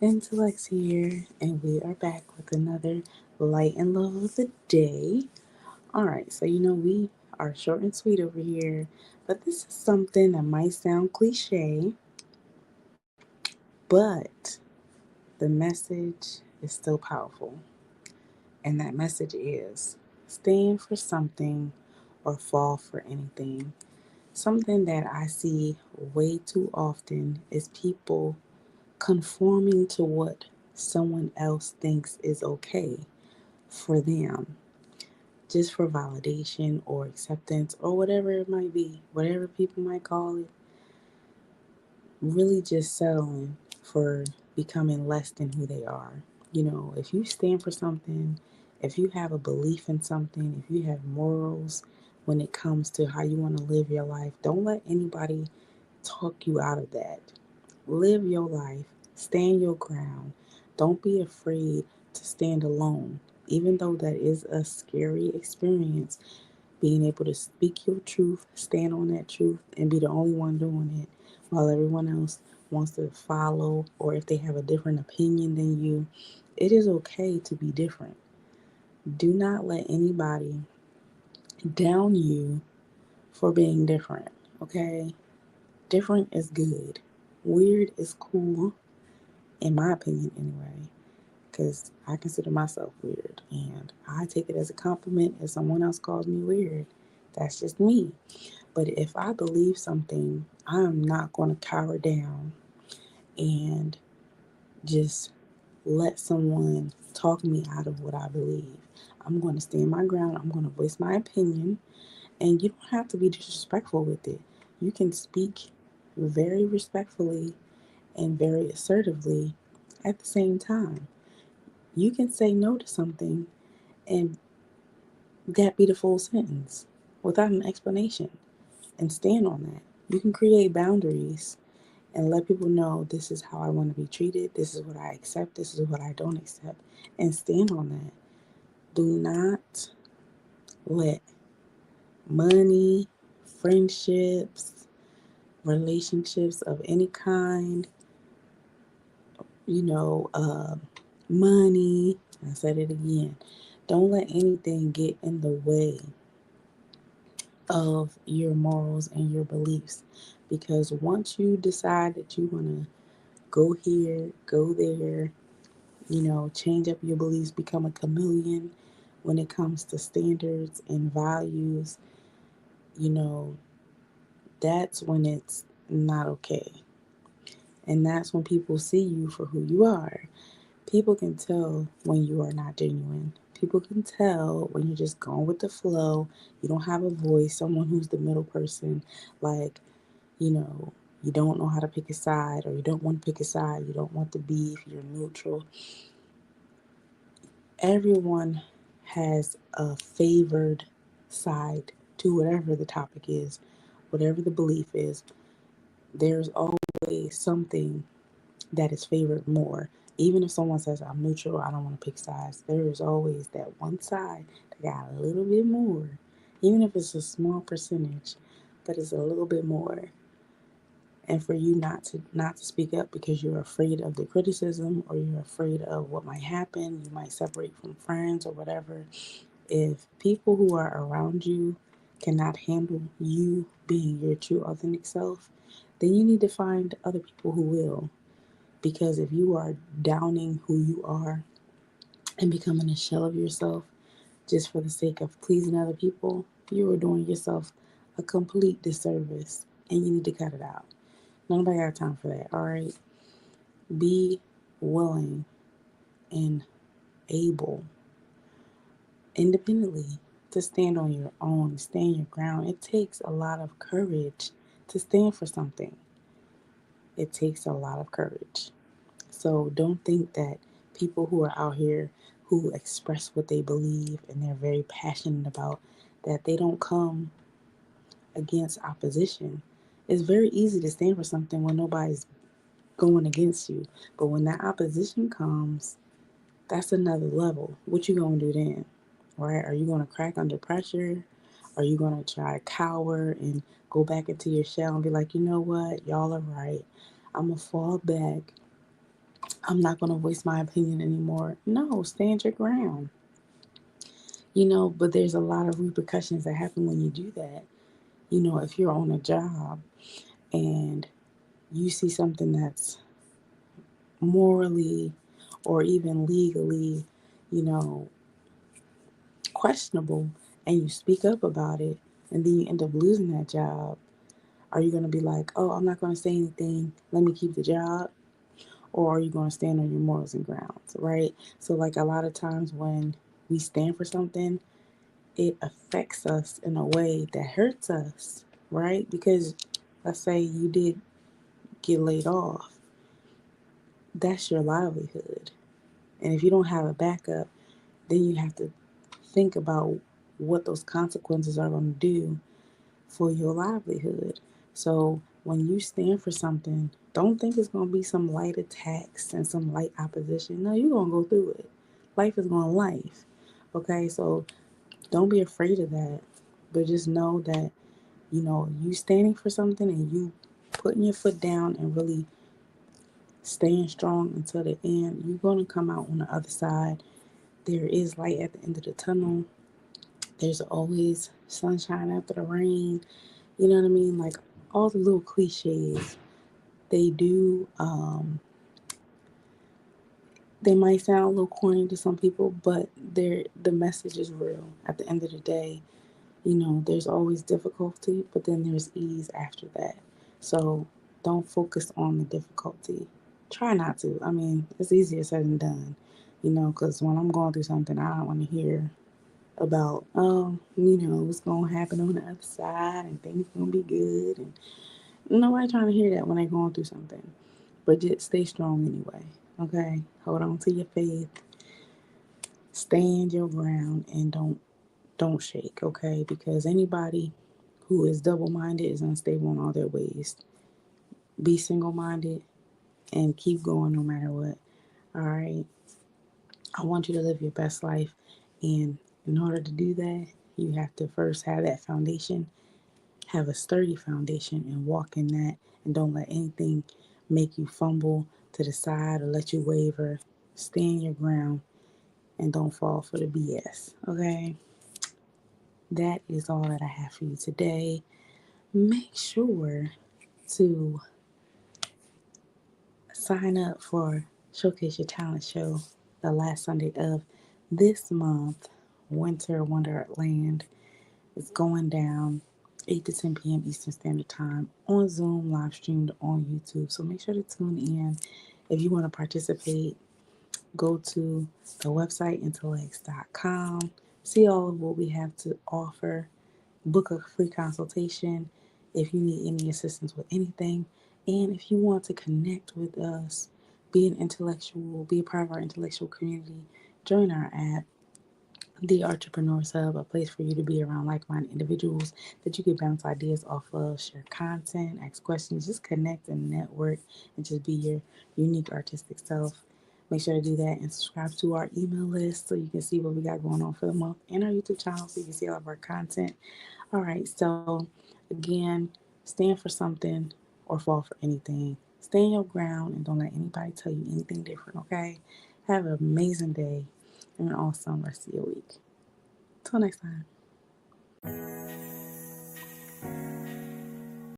Intelexx here, and we are back with another light and love of the day. All right, so we are short and sweet over here, but this is something that might sound cliche, but the message is still powerful. And that message is stand for something or fall for anything. Something that I see way too often is people conforming to what someone else thinks is okay for them, just for validation or acceptance or whatever it might be, whatever people might call it, really just settling for becoming less than who they are. If you stand for something, if you have a belief in something, if you have morals when it comes to how you want to live your life, don't let anybody talk you out of that. Live your life, stand your ground. Don't be afraid to stand alone, even though that is a scary experience. Being able to speak your truth, stand on that truth, and be the only one doing it while everyone else wants to follow, or if they have a different opinion than you. It is okay to be different. Do not let anybody down you for being different, okay? Different is good. Weird is cool, in my opinion anyway, because I consider myself weird and I take it as a compliment if someone else calls me weird. That's just me. But if I believe something, I'm not going to cower down and just let someone talk me out of what I believe. I'm going to stand my ground. I'm going to voice my opinion. And you don't have to be disrespectful with it. You can speak very respectfully and very assertively at the same time. You can say no to something and that be the full sentence without an explanation and stand on that. You can create boundaries and let people know this is how I want to be treated, this is what I accept, this is what I don't accept, and stand on that. Do not let money, friendships, relationships of any kind, you know, uh, money, I said it again, don't let anything get in the way of your morals and your beliefs. Because once you decide that you want to go here, go there, change up your beliefs, become a chameleon when it comes to standards and values, you know, that's when it's not okay. And that's when people see you for who you are. People can tell when you are not genuine. People can tell when you're just going with the flow. You don't have a voice, someone who's the middle person. Like, you know, you don't know how to pick a side, or you don't want to pick a side. You don't want the beef. You're neutral. Everyone has a favored side to whatever the topic is, whatever the belief is. There's always something that is favored more. Even if someone says, I'm neutral, I don't want to pick sides, there is always that one side that got a little bit more, even if it's a small percentage, but it's a little bit more. And for you not to speak up because you're afraid of the criticism, or you're afraid of what might happen, you might separate from friends or whatever. If people who are around you cannot handle you being your true authentic self, then you need to find other people who will. Because if you are downing who you are and becoming a shell of yourself just for the sake of pleasing other people, you are doing yourself a complete disservice, and you need to cut it out. Nobody got time for that, all right? Be willing and able independently to stand on your own, stand your ground. It takes a lot of courage to stand for something. It takes a lot of courage. So don't think that people who are out here who express what they believe and they're very passionate about, that they don't come against opposition. It's very easy to stand for something when nobody's going against you. But when that opposition comes, that's another level. What you gonna do then? Right? Are you gonna crack under pressure? Are you gonna try to cower and go back into your shell and be like, you know what, y'all are right. I'm gonna fall back I'm not going to voice my opinion anymore. No, stand your ground. But there's a lot of repercussions that happen when you do that. If you're on a job and you see something that's morally or even legally, you know, questionable, and you speak up about it, and then you end up losing that job, are you going to be like, oh, I'm not going to say anything, let me keep the job? Or are you going to stand on your morals and grounds, right? So, like, a lot of times when we stand for something, it affects us in a way that hurts us, right? Because let's say you did get laid off, that's your livelihood. And if you don't have a backup, then you have to think about what those consequences are going to do for your livelihood. So when you stand for something, don't think it's going to be some light attacks and some light opposition. No, you're going to go through it. Life is going to life. Okay, so don't be afraid of that. But just know that, you standing for something and you putting your foot down and really staying strong until the end, you're going to come out on the other side. There is light at the end of the tunnel. There's always sunshine after the rain. You know what I mean? Like all the little cliches, they do, they might sound a little corny to some people, but the message is real. At the end of the day, there's always difficulty, but then there's ease after that. So don't focus on the difficulty. Try not to. I mean, it's easier said than done, because when I'm going through something, I don't want to hear about, what's going to happen on the other side and things going to be good. And nobody trying to hear that when they're going through something. But just stay strong anyway, okay? Hold on to your faith. Stand your ground and don't shake, okay? Because anybody who is double minded is unstable in all their ways. Be single minded and keep going no matter what. All right. I want you to live your best life. And in order to do that, you have to first have that foundation, have a sturdy foundation, and walk in that. And don't let anything make you fumble to the side or let you waver. Stand your ground and don't fall for the BS. Okay. That is all that I have for you today. Make sure to sign up for Showcase Your Talent Show the last Sunday of this month. Winter Wonderland is going down 8 to 10 p.m. Eastern Standard Time on Zoom, live streamed on YouTube. So make sure to tune in. If you want to participate, go to the website, Intelexx.com. See all of what we have to offer. Book a free consultation if you need any assistance with anything. And if you want to connect with us, be an intellectual, be a part of our intellectual community, join our app, the Artrepreneur Hub, a place for you to be around like-minded individuals that you can bounce ideas off of, share content, ask questions, just connect and network, and just be your unique artistic self. Make sure to do that and subscribe to our email list so you can see what we got going on for the month, and our YouTube channel so you can see all of our content. All right, so again, stand for something or fall for anything. Stand your ground and don't let anybody tell you anything different, okay? Have an amazing day and an awesome rest of your week. Till next time.